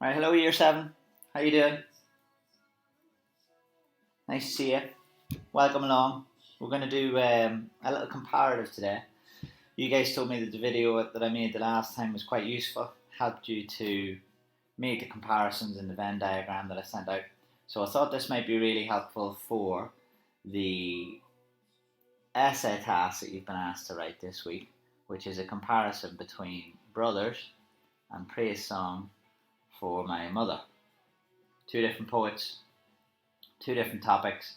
Right, hello Year 7. How you doing? Nice to see you. Welcome along. We're going to do a little comparative today. You guys told me that the video that I made the last time was quite useful. Helped you to make the comparisons in the Venn diagram that I sent out. So I thought this might be really helpful for the essay task that you've been asked to write this week, which is a comparison between Brothers and Praise Song for My Mother. Two different poets, two different topics,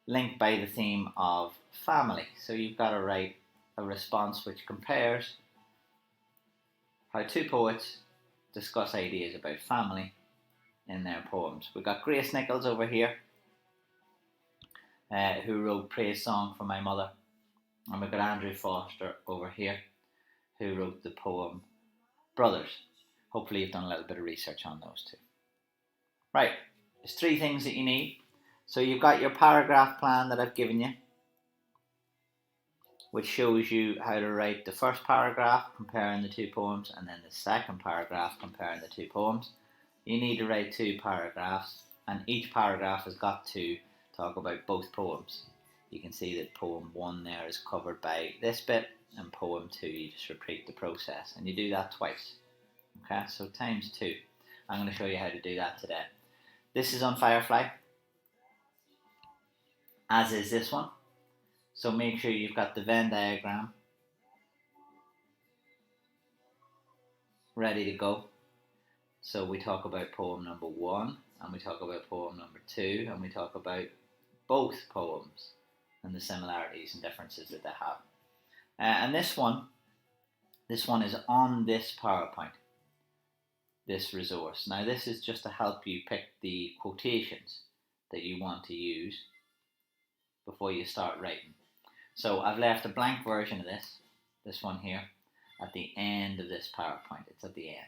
linked by the theme of family. So you've got to write a response which compares how two poets discuss ideas about family in their poems. We've got Grace Nichols over here, who wrote Praise Song for My Mother, and we've got Andrew Forster over here, who wrote the poem Brothers. Hopefully you've done a little bit of research on those two. Right, there's three things that you need. So you've got your paragraph plan that I've given you, which shows you how to write the first paragraph comparing the two poems and then the second paragraph comparing the two poems. You need to write two paragraphs, and each paragraph has got to talk about both poems. You can see that poem 1 there is covered by this bit, and poem 2 you just repeat the process, and you do that twice. Okay, so times 2. I'm going to show you how to do that today. This is on Firefly, as is this one. So make sure you've got the Venn diagram ready to go. So we talk about poem number 1, and we talk about poem number 2, and we talk about both poems and the similarities and differences that they have. And this one is on this PowerPoint, this resource. Now this is just to help you pick the quotations that you want to use before you start writing. So I've left a blank version of this one here, at the end of this PowerPoint. It's at the end.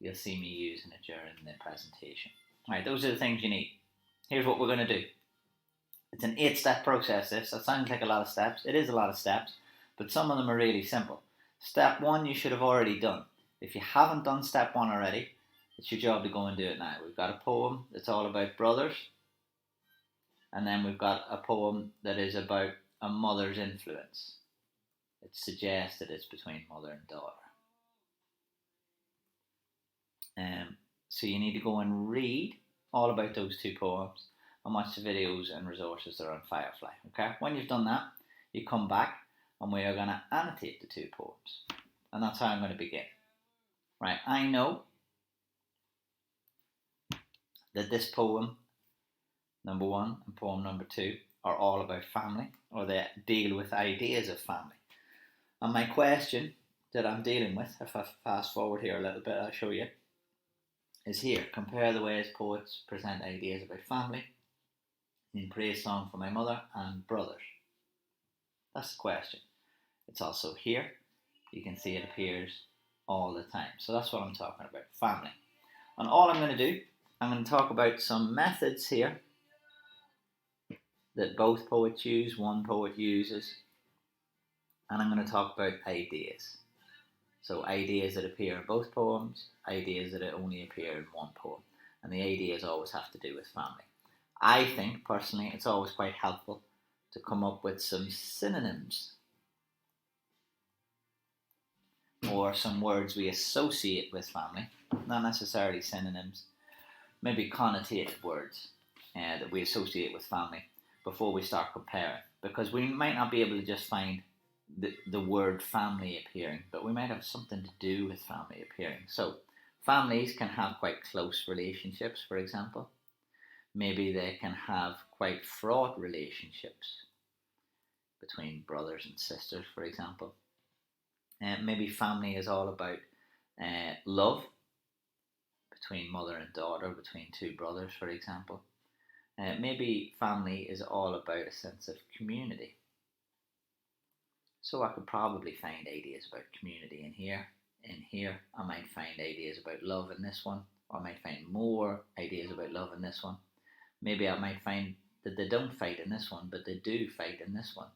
You'll see me using it during the presentation. Alright, those are the things you need. Here's what we're going to do. It's an 8-step process, this. That sounds like a lot of steps. It is a lot of steps, but some of them are really simple. Step 1 you should have already done. If you haven't done step 1 already, it's your job to go and do it now. We've got a poem that's all about brothers, and then we've got a poem that is about a mother's influence. It suggests that it's between mother and daughter. So you need to go and read all about those two poems and watch the videos and resources that are on Firefly. Okay? When you've done that, you come back and we are going to annotate the two poems. And that's how I'm going to begin. Right, I know that this poem, number 1, and poem number 2 are all about family, or they deal with ideas of family. And my question that I'm dealing with, if I fast forward here a little bit, I'll show you, is here. Compare the ways poets present ideas about family in Praise Song for My Mother and Brothers. That's the question. It's also here. You can see it appears all the time. So that's what I'm talking about, family. And all I'm going to do, I'm going to talk about some methods here that both poets use, one poet uses, and I'm going to talk about ideas. So ideas that appear in both poems, ideas that only appear in one poem. And the ideas always have to do with family. I think, personally, it's always quite helpful to come up with some synonyms, or some words we associate with family, not necessarily synonyms, maybe connotated words that we associate with family before we start comparing. Because we might not be able to just find the word family appearing, but we might have something to do with family appearing. So families can have quite close relationships, for example. Maybe they can have quite fraught relationships between brothers and sisters, for example. Maybe family is all about love between mother and daughter, between two brothers, for example. Maybe family is all about a sense of community. So I could probably find ideas about community in here. In here, I might find ideas about love in this one, or I might find more ideas about love in this one. Maybe I might find that they don't fight in this one, but they do fight in this one.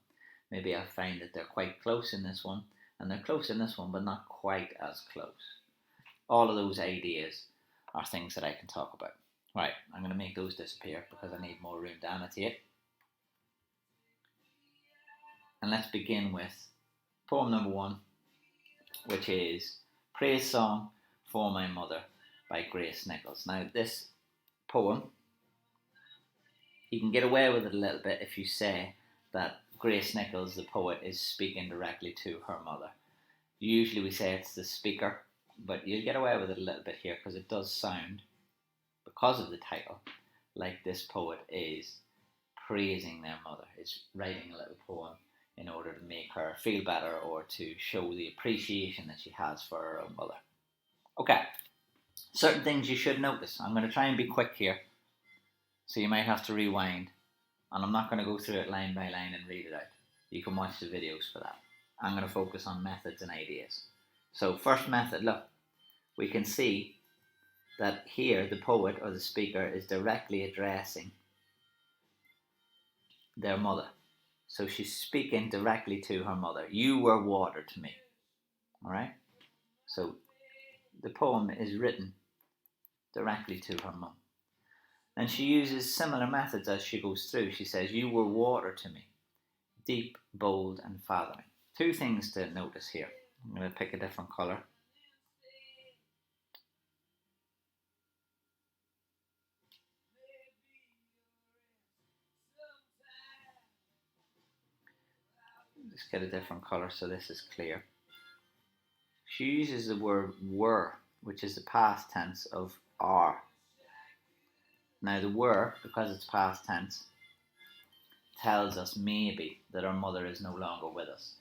Maybe I find that they're quite close in this one, and they're close in this one, but not quite as close. All of those ideas are things that I can talk about. Right, I'm going to make those disappear because I need more room to annotate. And let's begin with poem number 1, which is Praise Song for My Mother by Grace Nichols. Now, this poem, you can get away with it a little bit if you say that Grace Nichols, the poet, is speaking directly to her mother. Usually we say it's the speaker, but you'll get away with it a little bit here because it does sound, because of the title, like this poet is praising their mother, is writing a little poem in order to make her feel better or to show the appreciation that she has for her own mother. Okay, certain things you should notice. I'm going to try and be quick here, so you might have to rewind, and I'm not going to go through it line by line and read it out. You can watch the videos for that. I'm going to focus on methods and ideas. So first method, look, we can see that here the poet or the speaker is directly addressing their mother. So she's speaking directly to her mother. You were water to me. Alright? So the poem is written directly to her mum. And she uses similar methods as she goes through. She says, you were water to me. Deep, bold and fathoming. Two things to notice here. I'm going to pick a different colour. Just get a different colour so this is clear. She uses the word were, which is the past tense of are. Now the were, because it's past tense, tells us maybe that our mother is no longer with us.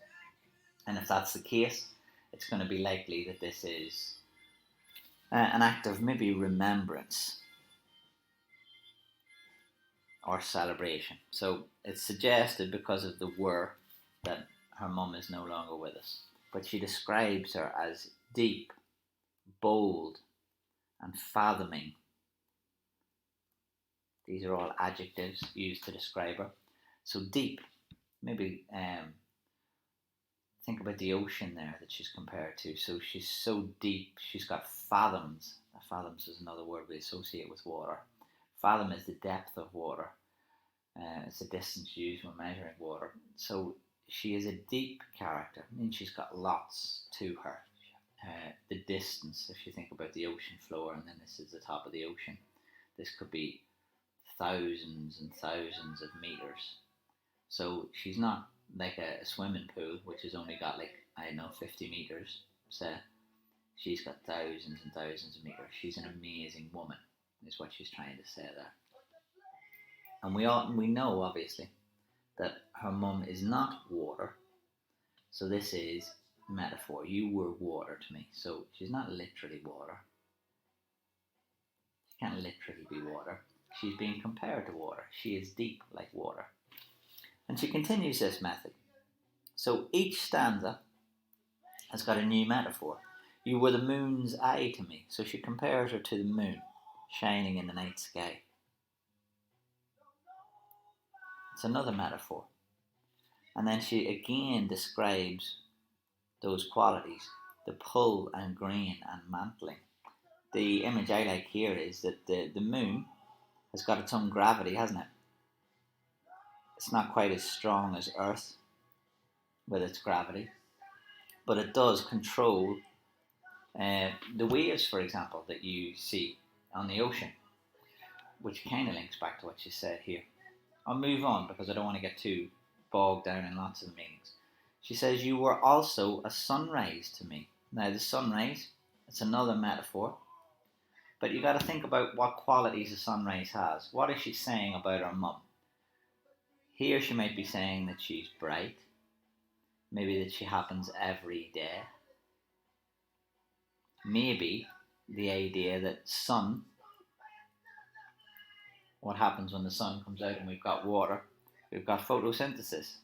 And if that's the case, it's going to be likely that this is an act of maybe remembrance or celebration. So it's suggested because of the were that her mum is no longer with us. But she describes her as deep, bold, and fathoming. These are all adjectives used to describe her. So deep, maybe think about the ocean there that she's compared to. So she's so deep, she's got fathoms. Fathoms is another word we associate with water. Fathom is the depth of water. It's the distance used when measuring water. So she is a deep character. I mean, she's got lots to her. The distance, if you think about the ocean floor, and then this is the top of the ocean, this could be thousands and thousands of meters. So she's not like a swimming pool, which has only got 50 meters. So she's got thousands and thousands of meters. She's an amazing woman, is what she's trying to say there. And we know, obviously, that her mum is not water. So this is metaphor. You were water to me. So she's not literally water. She can't literally be water. She's being compared to water. She is deep like water. And she continues this method. So each stanza has got a new metaphor. You were the moon's eye to me. So she compares her to the moon shining in the night sky. It's another metaphor. And then she again describes those qualities, the pull and grain and mantling. The image I like here is that the moon has got its own gravity, hasn't it? It's not quite as strong as Earth with its gravity, but it does control the waves, for example, that you see on the ocean, which kind of links back to what you said here. I'll move on because I don't want to get too bogged down in lots of meanings. She says, you were also a sunrise to me. Now the sunrise, it's another metaphor, but you got to think about what qualities a sunrise has. What is she saying about her mum? Here she might be saying that she's bright, maybe that she happens every day, maybe the idea that sun, what happens when the sun comes out and we've got water, we've got photosynthesis,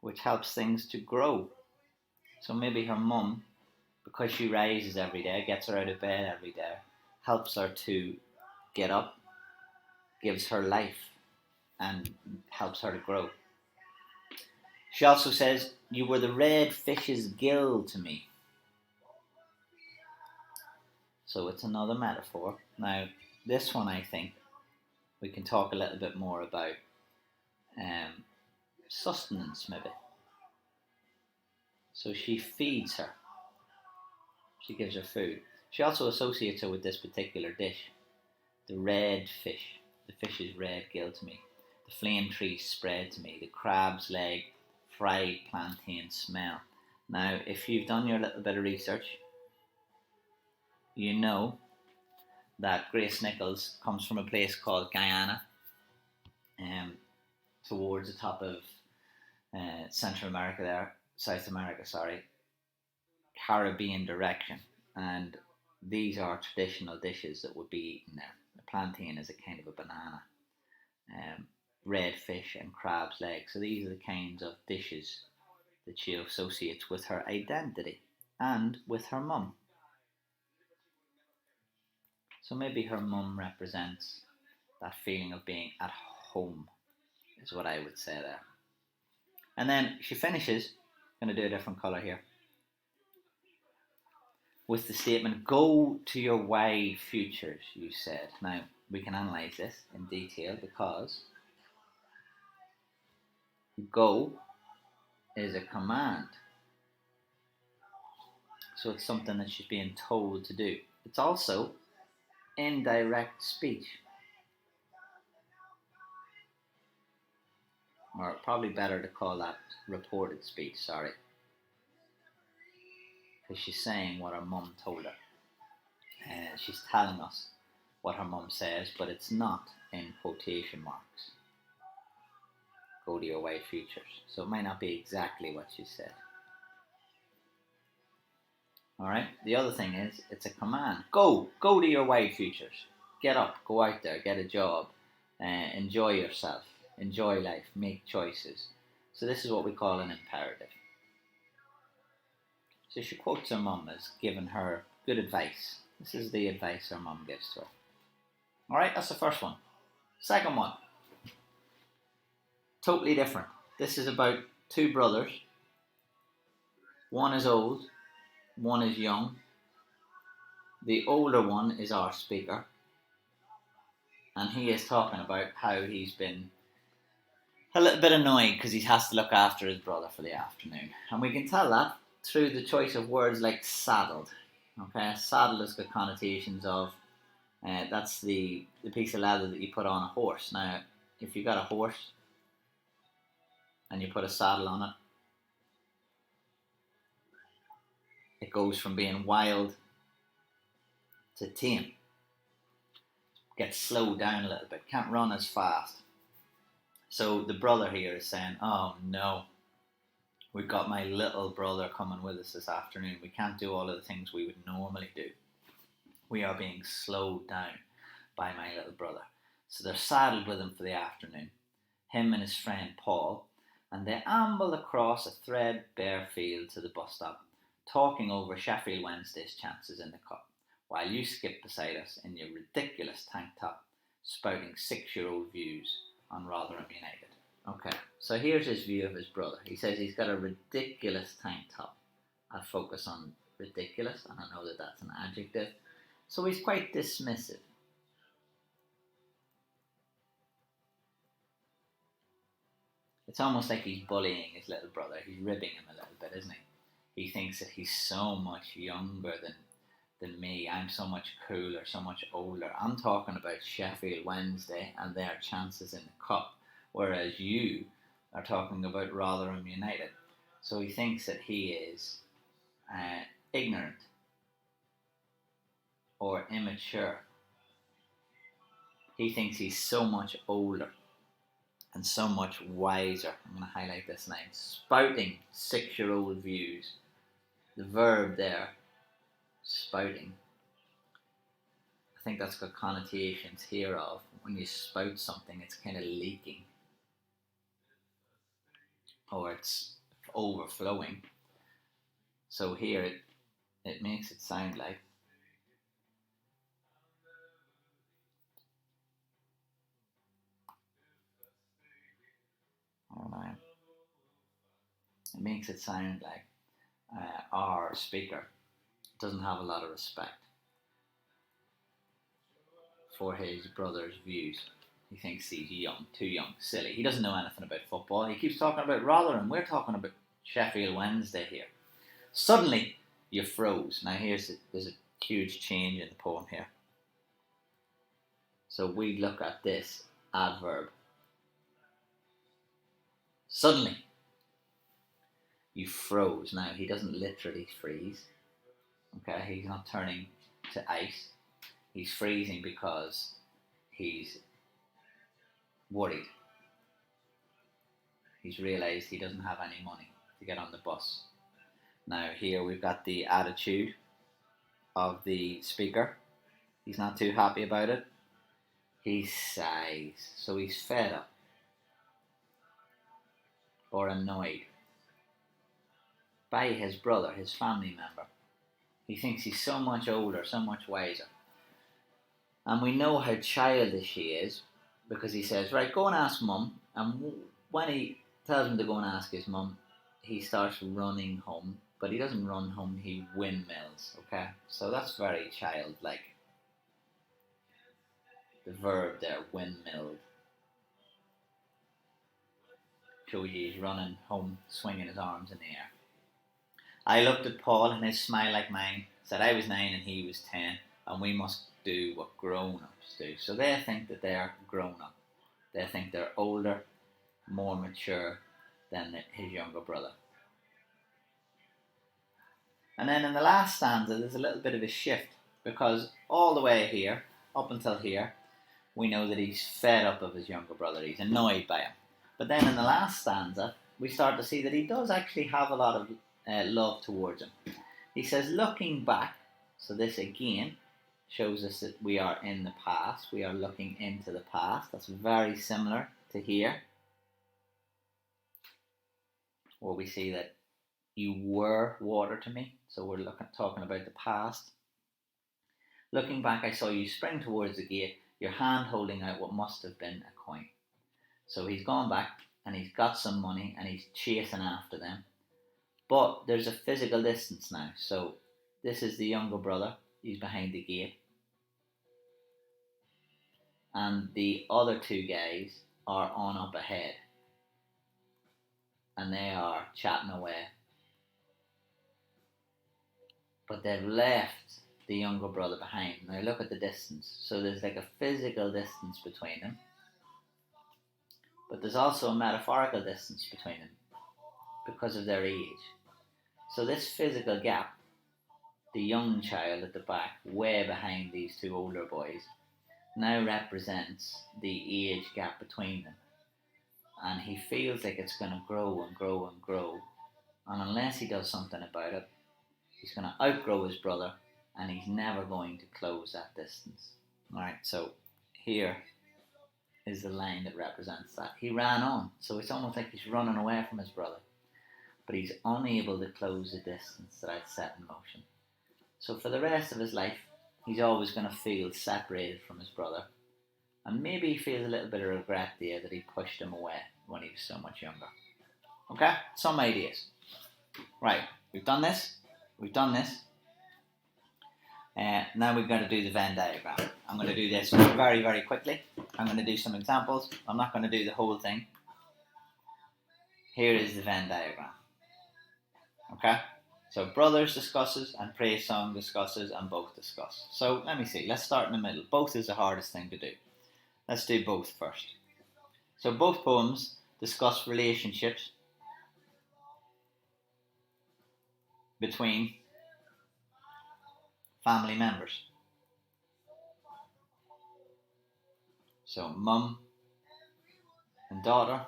which helps things to grow. So maybe her mum, because she rises every day, gets her out of bed every day, helps her to get up, gives her life, and helps her to grow. She also says, you were the red fish's gill to me. So it's another metaphor. Now, this one I think we can talk a little bit more about sustenance, maybe. So she feeds her. She gives her food. She also associates her with this particular dish. The red fish. The fish's red gill to me. The flame tree spread to me. The crab's leg, fried plantain smell. Now, if you've done your little bit of research, you know that Grace Nichols comes from a place called Guyana, towards the top of Central America there, South America, sorry, Caribbean direction. And these are traditional dishes that would be eaten there. The plantain is a kind of a banana. Red fish and crab's legs. So these are the kinds of dishes that she associates with her identity and with her mum. So maybe her mum represents that feeling of being at home, is what I would say there. And then she finishes, I'm going to do a different colour here, with the statement, go to your wide futures, you said. Now, we can analyse this in detail because go is a command. So it's something that she's being told to do. It's also indirect speech. Or probably better to call that reported speech, sorry. Because she's saying what her mum told her. She's telling us what her mum says, but it's not in quotation marks. Go to your wide futures. So it might not be exactly what she said. Alright, the other thing is, it's a command. Go to your wide futures. Get up, go out there, get a job, enjoy yourself, enjoy life, make choices. So this is what we call an imperative. So she quotes her mum as giving her good advice. This is the advice her mum gives to her. Alright, that's the first one. Second one, totally different. This is about two brothers. One is old, one is young. The older one is our speaker, and he is talking about how he's been a little bit annoyed because he has to look after his brother for the afternoon. And we can tell that through the choice of words like saddled. Okay, saddle has got connotations of, that's the piece of leather that you put on a horse. Now, if you got a horse and you put a saddle on it, it goes from being wild to tame. Gets slowed down a little bit, can't run as fast. So the brother here is saying, oh no, we've got my little brother coming with us this afternoon. We can't do all of the things we would normally do. We are being slowed down by my little brother. So they're saddled with him for the afternoon, him and his friend Paul, and they amble across a threadbare field to the bus stop, talking over Sheffield Wednesday's chances in the cup, while you skip beside us in your ridiculous tank top, spouting 6-year-old views on Rotherham United. Okay, so here's his view of his brother. He says he's got a ridiculous tank top. I'll focus on ridiculous, and I know that that's an adjective. So he's quite dismissive. It's almost like he's bullying his little brother. He's ribbing him a little bit, isn't he? He thinks that he's so much younger than me. I'm so much cooler, so much older. I'm talking about Sheffield Wednesday and their chances in the cup, whereas you are talking about Rotherham United. So he thinks that he is ignorant or immature. He thinks he's so much older and so much wiser. I'm going to highlight this line. Spouting 6-year-old views. The verb there, spouting. I think that's got connotations here of when you spout something, it's kind of leaking. Or it's overflowing. So here it makes it sound like it makes it sound like our speaker doesn't have a lot of respect. for his brother's views. He thinks he's young, too young, silly. He doesn't know anything about football. He keeps talking about Rotherham. We're talking about Sheffield Wednesday here. Suddenly, you froze. Now there's a huge change in the poem here. So we look at this adverb. Suddenly, you froze. Now, he doesn't literally freeze. Okay, he's not turning to ice. He's freezing because he's worried. He's realised he doesn't have any money to get on the bus. Now here we've got the attitude of the speaker. He's not too happy about it. He sighs. So he's fed up or annoyed by his brother, his family member. He thinks he's so much older, so much wiser. And we know how childish he is because he says, right, go and ask mum. And when he tells him to go and ask his mum, he starts running home. But he doesn't run home, he windmills, okay? So that's very childlike. The verb there, windmilled, shows you he's running home, swinging his arms in the air. I looked at Paul and his smile like mine said I was 9 and he was 10 and we must do what grown-ups do. So they think that they're grown-up. They think they're older, more mature than his younger brother. And then in the last stanza there's a little bit of a shift because all the way here, up until here, we know that he's fed up of his younger brother, he's annoyed by him. But then in the last stanza we start to see that he does actually have a lot of love towards him. He says, looking back, so this again shows us that we are in the past, we are looking into the past. That's very similar to here, where we see that you were water to me, so we're talking about the past. Looking back, I saw you spring towards the gate, your hand holding out what must have been a coin. So he's gone back and he's got some money and he's chasing after them. But there's a physical distance now. So this is the younger brother. He's behind the gate. And the other two guys are on up ahead. And they are chatting away. But they've left the younger brother behind. Now look at the distance. So there's like a physical distance between them. But there's also a metaphorical distance between them because of their age. So this physical gap, the young child at the back, way behind these two older boys, now represents the age gap between them. And he feels like it's going to grow and grow and grow. And unless he does something about it, he's going to outgrow his brother and he's never going to close that distance. Alright, so here is the line that represents that. He ran on, so it's almost like he's running away from his brother. But he's unable to close the distance that I'd set in motion. So for the rest of his life, he's always going to feel separated from his brother. And maybe he feels a little bit of regret there that he pushed him away when he was so much younger. Okay? Some ideas. Right, we've done this. Now we've got to do the Venn diagram. I'm going to do this very, very quickly. I'm going to do some examples. I'm not going to do the whole thing. Here is the Venn diagram. Okay? So Brothers discusses and Praise Song discusses and both discuss. So let me see. Let's start in the middle. Both is the hardest thing to do. Let's do both first. So both poems discuss relationships between family members. So mum and daughter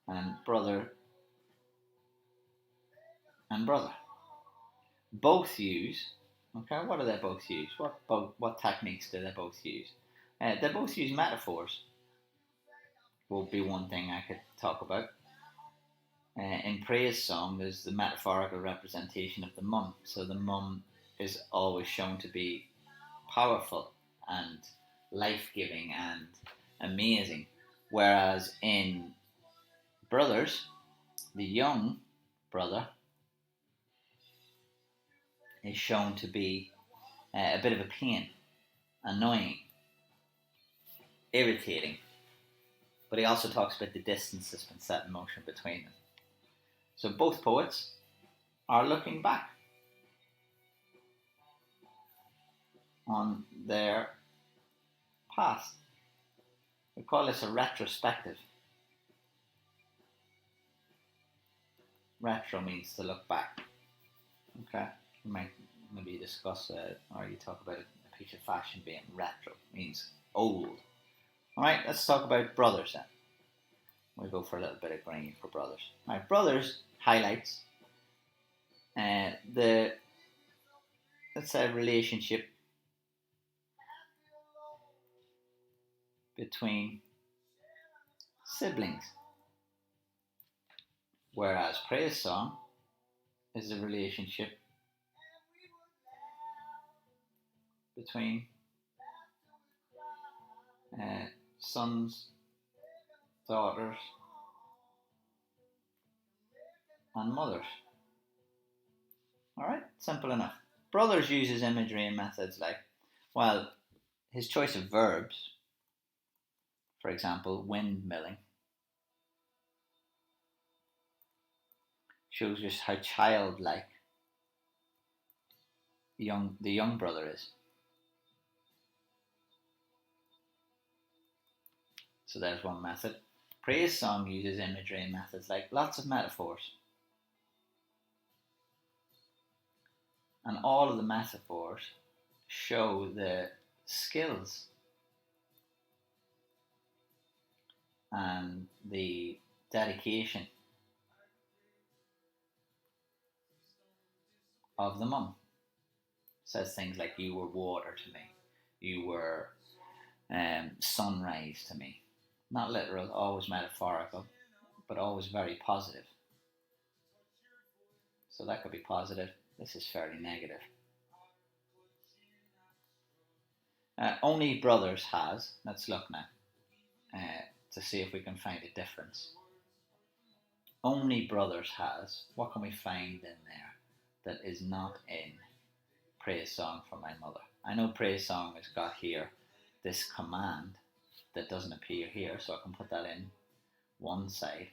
and brother and brother. Both use, okay, what do they both use? What techniques do they both use? They both use metaphors. Will be one thing I could talk about. In Praise Song, there's the metaphorical representation of the mum. So the mum is always shown to be powerful and life-giving and amazing. Whereas in Brothers, the young brother is shown to be a bit of a pain, annoying, irritating. But he also talks about the distance that's been set in motion between them. So both poets are looking back on their past. We call this a retrospective. Retro means to look back. Okay, we might maybe discuss or you talk about a piece of fashion being retro, means old. Alright, let's talk about brothers then. We'll go for a little bit of green for brothers. Alright, brothers highlights the, let's say, relationship between siblings. Whereas Praise Song is a relationship between sons, daughters, and mothers. Alright, simple enough. Brothers uses imagery and methods like, well, his choice of verbs, for example, windmilling, shows just how childlike the young brother is. So there's one method. Praise Song uses imagery and methods like lots of metaphors. And all of the metaphors show the skills and the dedication of the mum. Says things like, you were water to me, you were sunrise to me. Not literal, always metaphorical, but always very positive. So that could be positive. This is fairly negative. Only Brothers has, let's look now to see if we can find a difference. Only Brothers has, what can we find in there that is not in Praise Song for My Mother? I know Praise Song has got here this command that doesn't appear here, so I can put that in one side.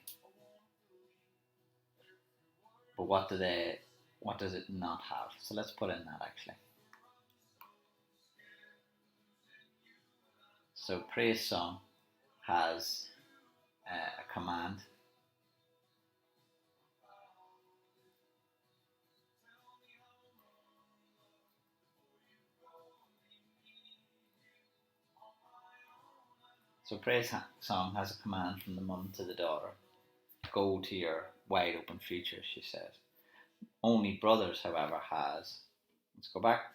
But what does it not have? So let's put in that actually. So Praise Song has a command So Praise Song has a command from the mum to the daughter. Go to your wide open future, she says. Only Brothers, however, has, let's go back.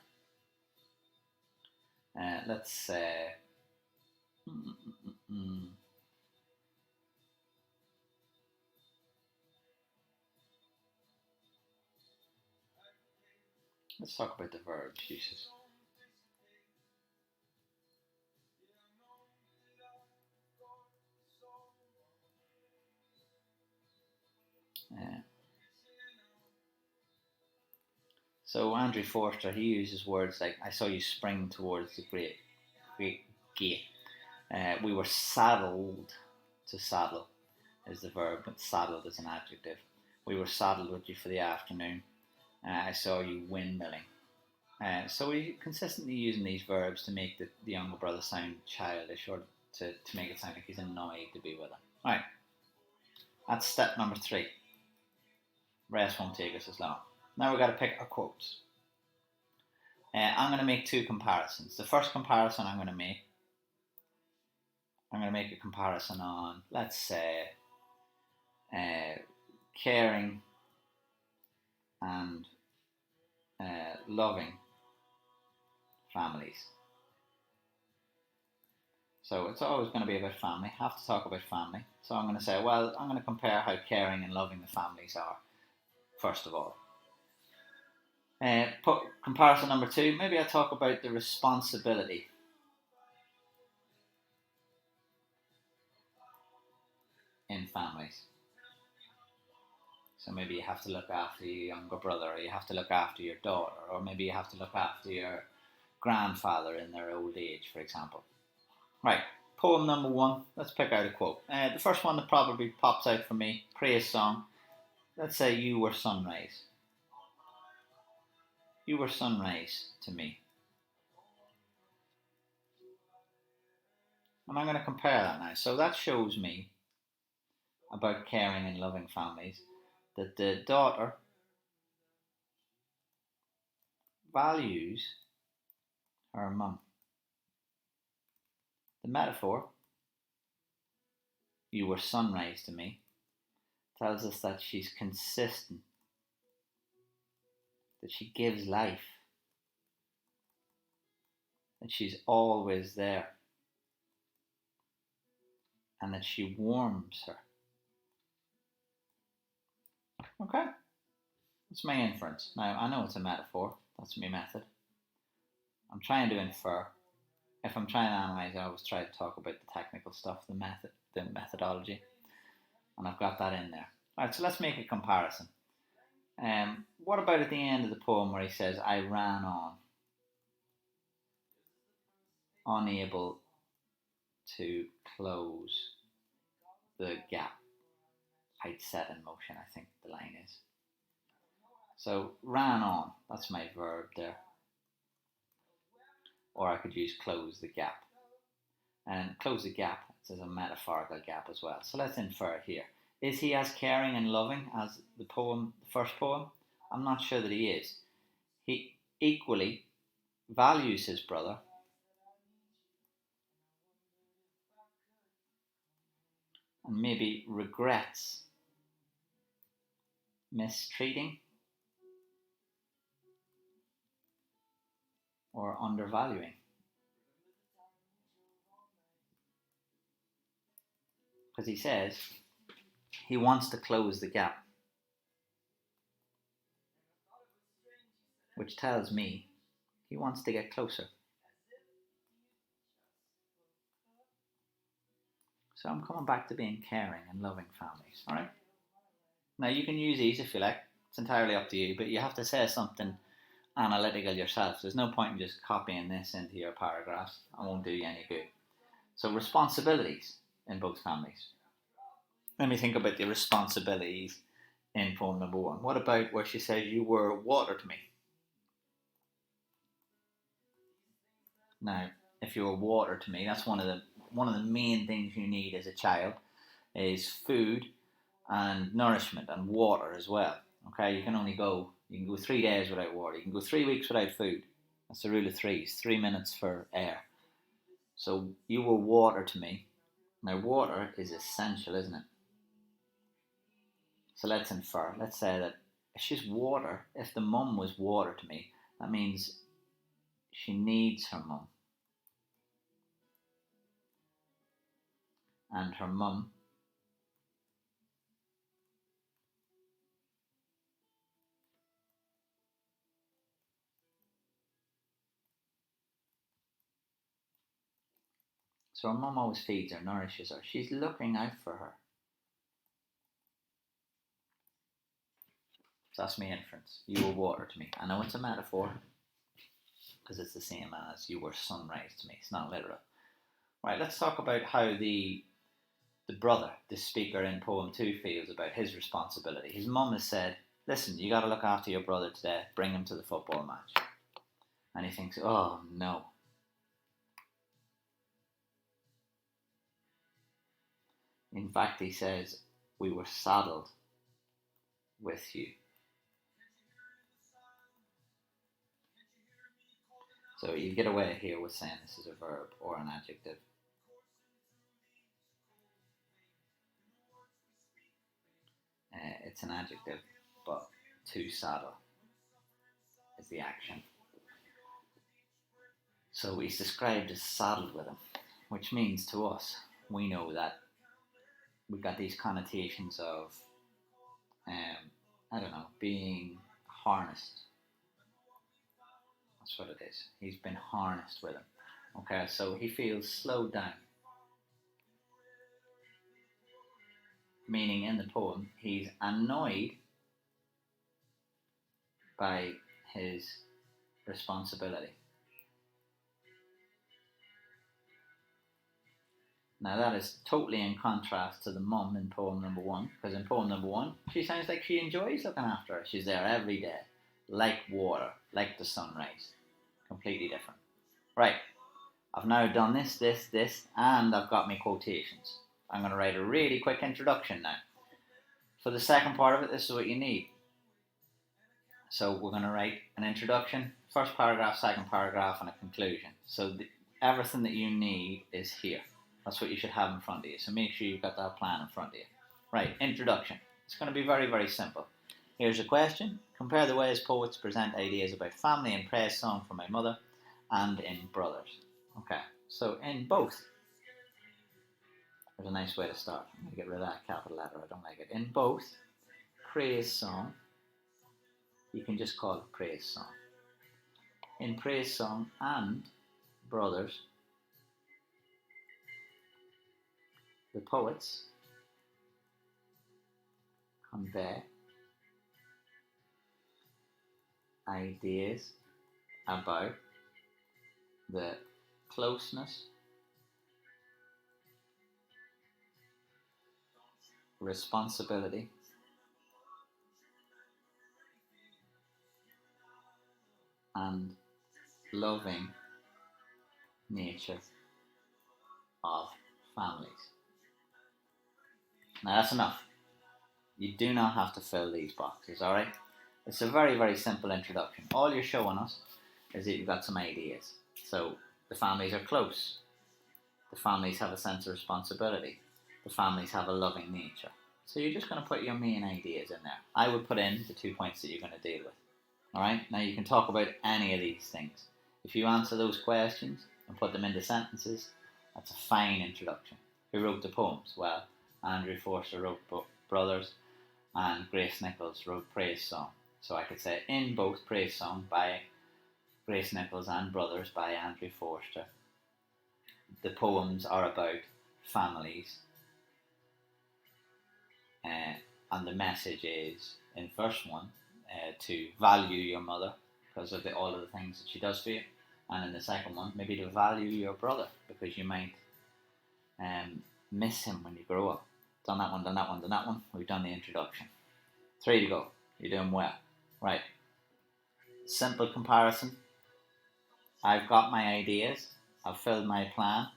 Let's say, let's talk about the verbs uses. So Andrew Forster, he uses words like, I saw you spring towards the great gate. We were saddled. To saddle is the verb, but saddled is an adjective. We were saddled with you for the afternoon. I saw you windmilling. So we're consistently using these verbs to make the younger brother sound childish, or to make it sound like he's annoyed to be with him. Right, that's step number 3. Rest won't take us as long. Now we've got to pick our quotes. I'm going to make 2 comparisons. The first comparison I'm going to make a comparison on, let's say, caring and loving families. So it's always going to be about family. I have to talk about family. So I'm going to say, well, I'm going to compare how caring and loving the families are, first of all. Comparison number 2, maybe I talk about the responsibility in families. So maybe you have to look after your younger brother, or you have to look after your daughter, or maybe you have to look after your grandfather in their old age, for example. Right, poem number 1. Let's pick out a quote. The first one that probably pops out for me, Praise Song. Let's say, you were sunrise. You were sunrise to me. And I'm going to compare that now. So that shows me about caring and loving families that the daughter values her mum. The metaphor, you were sunrise to me, tells us that she's consistent, that she gives life, that she's always there, and that she warms her. Okay? That's my inference. Now, I know it's a metaphor. That's my method. I'm trying to infer. If I'm trying to analyse, I always try to talk about the technical stuff, the methodology. And I've got that in there. Alright, so let's make a comparison. What about at the end of the poem where he says, I ran on, unable to close the gap I'd set in motion, I think the line is. So, ran on, that's my verb there. Or I could use close the gap. And close the gap is a metaphorical gap as well. So let's infer here. Is he as caring and loving as the first poem? I'm not sure that he is. He equally values his brother and maybe regrets mistreating or undervaluing. Because he says he wants to close the gap, which tells me he wants to get closer. So I'm coming back to being caring and loving families, alright? Now you can use these if you like, it's entirely up to you, but you have to say something analytical yourself. There's no point in just copying this into your paragraphs. I won't do you any good. So responsibilities in both families. Let me think about the responsibilities in poem number 1. What about where she says, you were water to me? Now, if you were water to me, that's one of the main things you need as a child is food and nourishment and water as well. Okay, you can go 3 days without water. You can go 3 weeks without food. That's the rule of threes. 3 minutes for air. So you were water to me. Now water is essential, isn't it? So let's infer. Let's say that if she's water, if the mum was water to me, that means she needs her mum. And her mum so her mum always feeds her, nourishes her. She's looking out for her. So that's my inference. You were water to me. I know it's a metaphor because it's the same as you were sunrise to me. It's not literal. Right, let's talk about how the brother, the speaker in poem 2, feels about his responsibility. His mum has said, listen, you got to look after your brother today. Bring him to the football match. And he thinks, oh no. In fact, he says, we were saddled with you. So you get away here with saying this is a verb or an adjective. It's an adjective, but to saddle is the action. So he's described as saddled with him, which means to us, we know that we've got these connotations of, being harnessed. That's what it is. He's been harnessed with him. Okay, so he feels slowed down. Meaning in the poem, he's annoyed by his responsibility. Now that is totally in contrast to the mum in poem number 1, because in poem number 1, she sounds like she enjoys looking after her. She's there every day, like water, like the sunrise. Completely different. Right, I've now done this, and I've got my quotations. I'm going to write a really quick introduction now. For the second part of it, this is what you need. So we're going to write an introduction, first paragraph, second paragraph, and a conclusion. So everything that you need is here. That's what you should have in front of you. So make sure you've got that plan in front of you. Right, introduction. It's going to be very, very simple. Here's a question. Compare the ways poets present ideas about family in Praise Song for My Mother and in Brothers. Okay, so in both. There's a nice way to start. I'm going to get rid of that capital letter. I don't like it. In both Praise Song, you can just call it Praise Song. In Praise Song and Brothers, the poets convey ideas about the closeness, responsibility, and loving nature of families. Now that's enough. You do not have to fill these boxes, alright? It's a very, very simple introduction. All you're showing us is that you've got some ideas. So the families are close. The families have a sense of responsibility. The families have a loving nature. So you're just going to put your main ideas in there. I would put in the 2 points that you're going to deal with. Alright, now you can talk about any of these things. If you answer those questions and put them into sentences, that's a fine introduction. Who wrote the poems? Well, Andrew Forster wrote Brothers, and Grace Nichols wrote Praise Song. So I could say in both Praise Song by Grace Nichols and Brothers by Andrew Forster, the poems are about families, and the message is, in first one, to value your mother because of all of the things that she does for you, and in the second one, maybe to value your brother because you might miss him when you grow up. Done that one. We've done the introduction. 3 to go. You're doing well. Right. Simple comparison. I've got my ideas. I've filled my plan.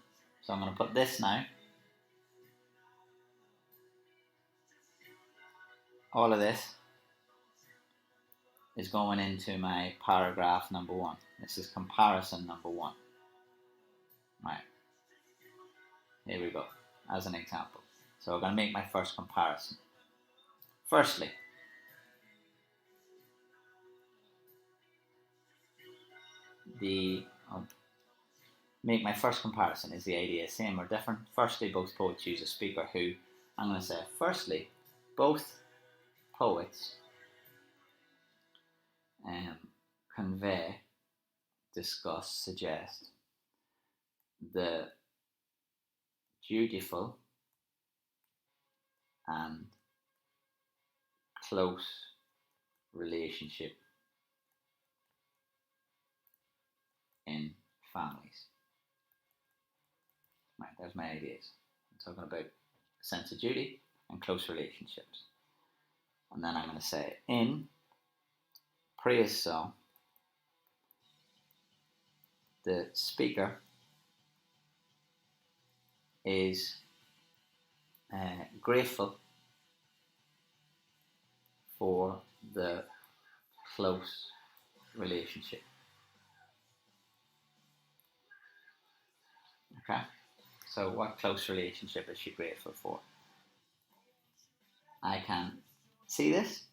So I'm going to put this now. All of this is going into my paragraph number 1. This is comparison number 1. Right. Here we go. As an example. So we're going to make my first comparison. Firstly, make my first comparison. Is the idea same or different? Firstly, both poets use a speaker who. I'm going to say, firstly, both poets convey, discuss, suggest the dutiful and close relationship in families. Right, there's my ideas. I'm talking about sense of duty and close relationships. And then I'm going to say, in Praise Song, the speaker is grateful for the close relationship. Okay? So what close relationship is she grateful for? I can see this.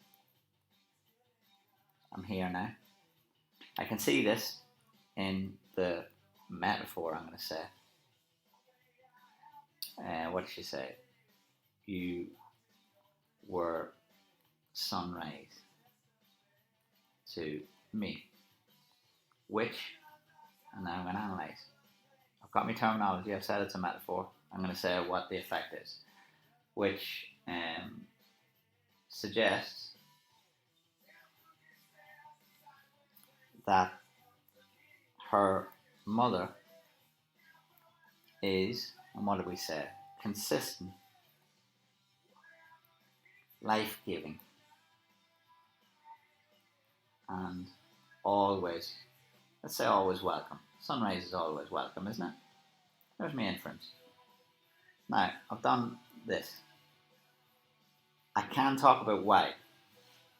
I'm here now. I can see this in the metaphor, I'm going to say. What did she say? You were sunrise to me. Which, and now I'm going to analyse. I've got my terminology, I've said it's a metaphor. I'm going to say what the effect is. Which suggests that her mother is, And what did we say? Consistent, life-giving, and always, let's say always welcome. Sunrise is always welcome, isn't it? There's my inference. Now, I've done this. I can talk about why.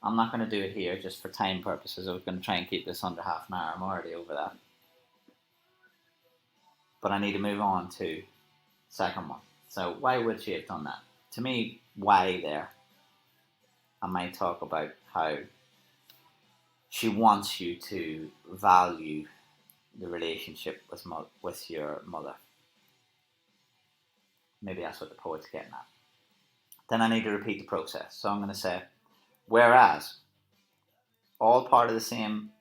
I'm not going to do it here just for time purposes. I was going to try and keep this under half an hour. I'm already over that. But I need to move on to the second one. So why would she have done that? To me, why there? I might talk about how she wants you to value the relationship with your mother. Maybe that's what the poet's getting at. Then I need to repeat the process. So I'm going to say, whereas, all part of the same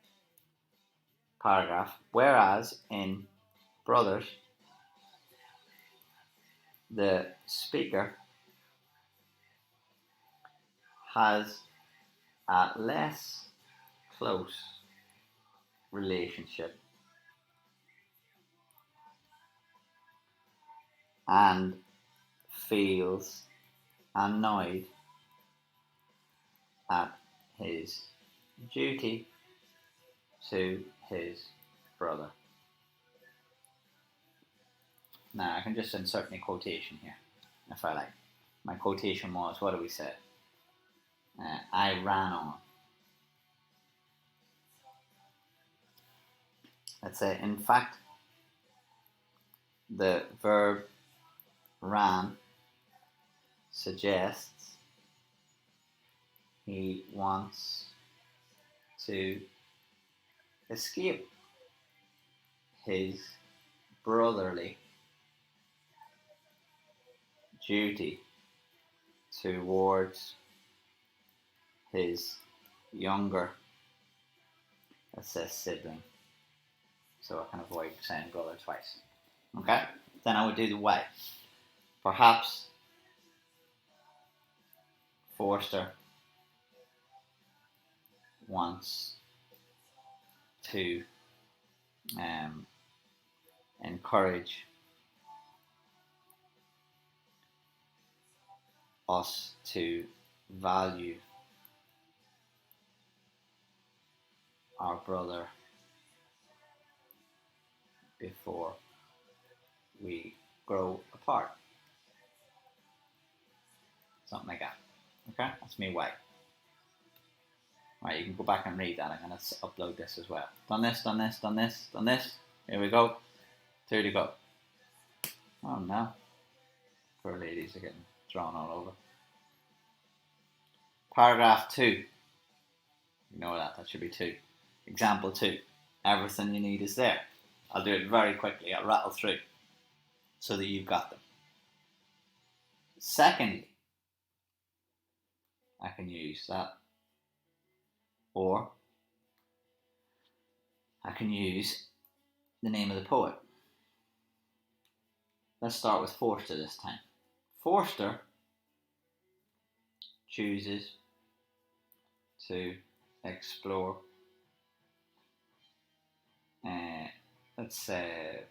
paragraph, whereas in brothers, the speaker has a less close relationship and feels annoyed at his duty to his brother. Now I can just insert my quotation here if I like. My quotation was, what do we say? I ran on. Let's say, in fact, the verb ran suggests he wants to escape his brotherly duty towards his younger, let's say, sibling. So I can avoid saying brother twice. Okay? Then I would do the way. Perhaps Forster wants to encourage us to value our brother before we grow apart. Something like that. Okay? That's me way. Right, you can go back and read that. I'm going to upload this as well. Done this, done this, done this, done this. Here we go. 2 to go. Oh no. Poor ladies are getting drawn all over. Paragraph 2. Ignore that, that should be 2. Example 2. Everything you need is there. I'll do it very quickly. I'll rattle through so that you've got them. Secondly, I can use that. Or I can use the name of the poet. Let's start with Forster this time. Forster chooses to explore, let's say,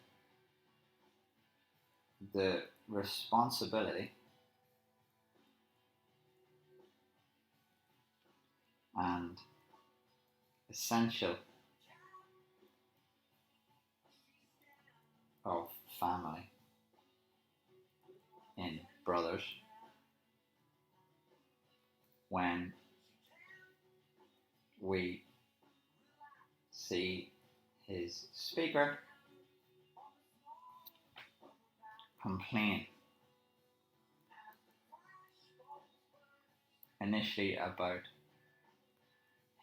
the responsibility and essential of family in brothers when we see his speaker complain initially about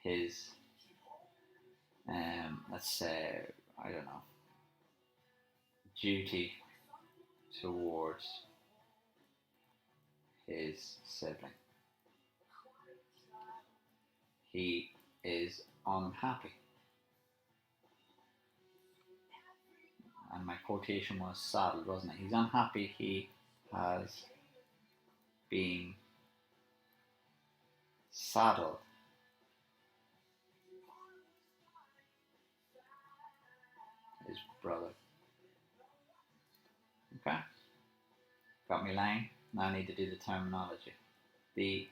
his, let's say, I don't know, duty towards his sibling. He is unhappy. And my quotation was saddled, wasn't it? He's unhappy he has been saddled his brother. Okay? Got me line. Now I need to do the terminology. The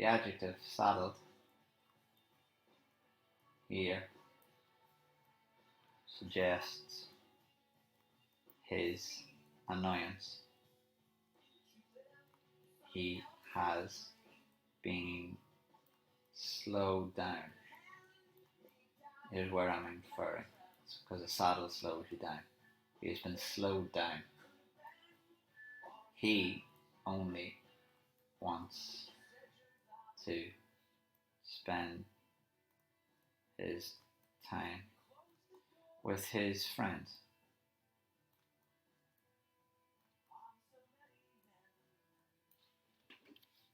adjective saddled here suggests his annoyance. He has been slowed down. Here's where I'm inferring. It's because a saddle slows you down. He has been slowed down. He only wants to spend his time with his friends.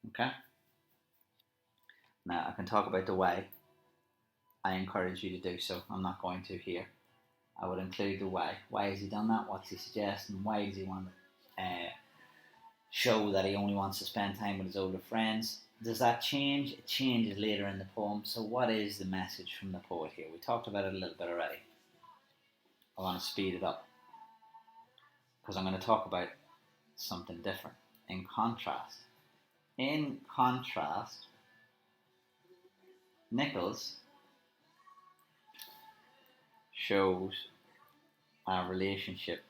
Okay? Now I can talk about the why. I encourage you to do so. I'm not going to here. I would include the why. Why has he done that? What's he suggesting? Why does he want to show that he only wants to spend time with his older friends? Does that change? It changes later in the poem. So what is the message from the poet here? We talked about it a little bit already. I want to speed it up because I'm going to talk about something different. In contrast, Nichols shows a relationship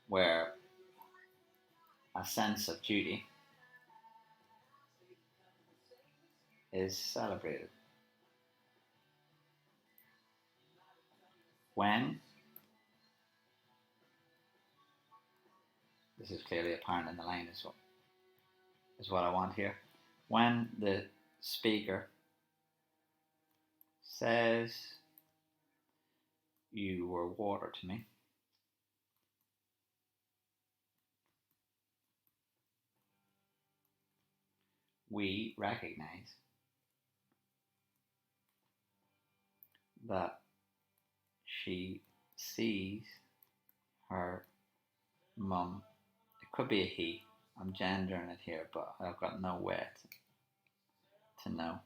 where a sense of duty is celebrated. When, this is clearly apparent in the line is what I want here. When the speaker says, "You were water to me," we recognize that she sees her mum. It could be a he. I'm gendering it here, but I've got no way to know.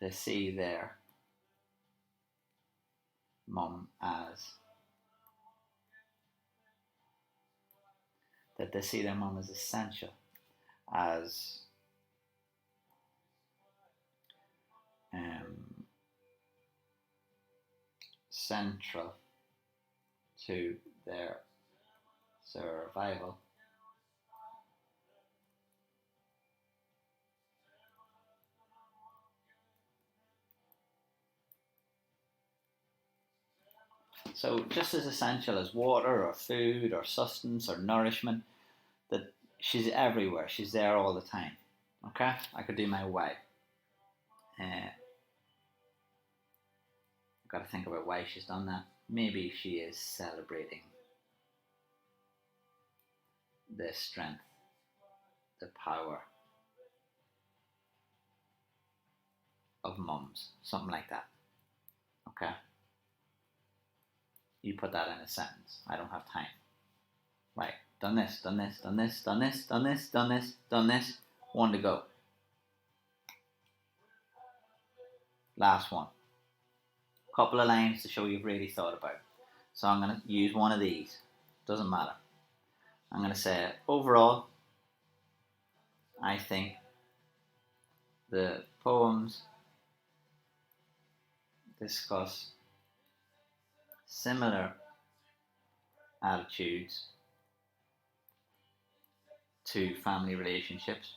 They see their mum as essential, as central to their survival. So just as essential as water or food or sustenance or nourishment, that she's everywhere. She's there all the time. Okay? I could do my why. I've got to think about why she's done that. Maybe she is celebrating the strength, the power of mums. Something like that. Okay? You put that in a sentence. I don't have time. Right. Done this, done this, done this, done this, done this, done this, done this. One to go. Last one. Couple of lines to show you've really thought about it. So I'm going to use one of these. Doesn't matter. I'm going to say, overall, I think the poems discuss similar attitudes to family relationships,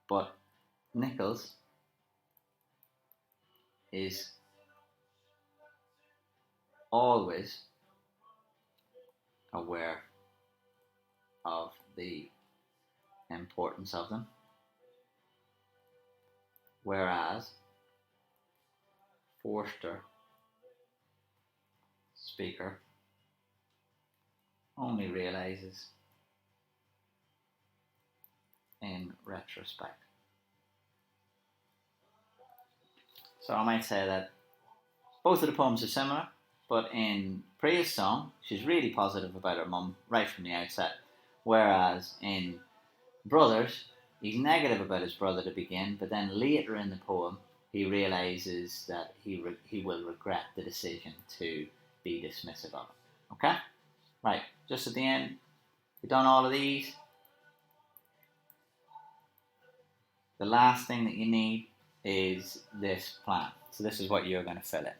but Nichols is always aware of the importance of them, whereas Forster, speaker, only realizes in retrospect. So I might say that both of the poems are similar, But in Praise Song, she's really positive about her mum right from the outset. Whereas in Brothers, he's negative about his brother to begin, but then later in the poem, he realizes that he will regret the decision to be dismissive of it. Okay? Right, just at the end, we've done all of these. The last thing that you need is this plan. So this is what you're going to fill in.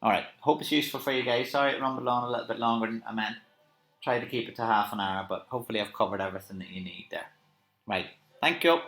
Alright, hope it's useful for you guys. Sorry it rumbled on a little bit longer than I meant. Try to keep it to half an hour, but hopefully I've covered everything that you need there. Right, thank you.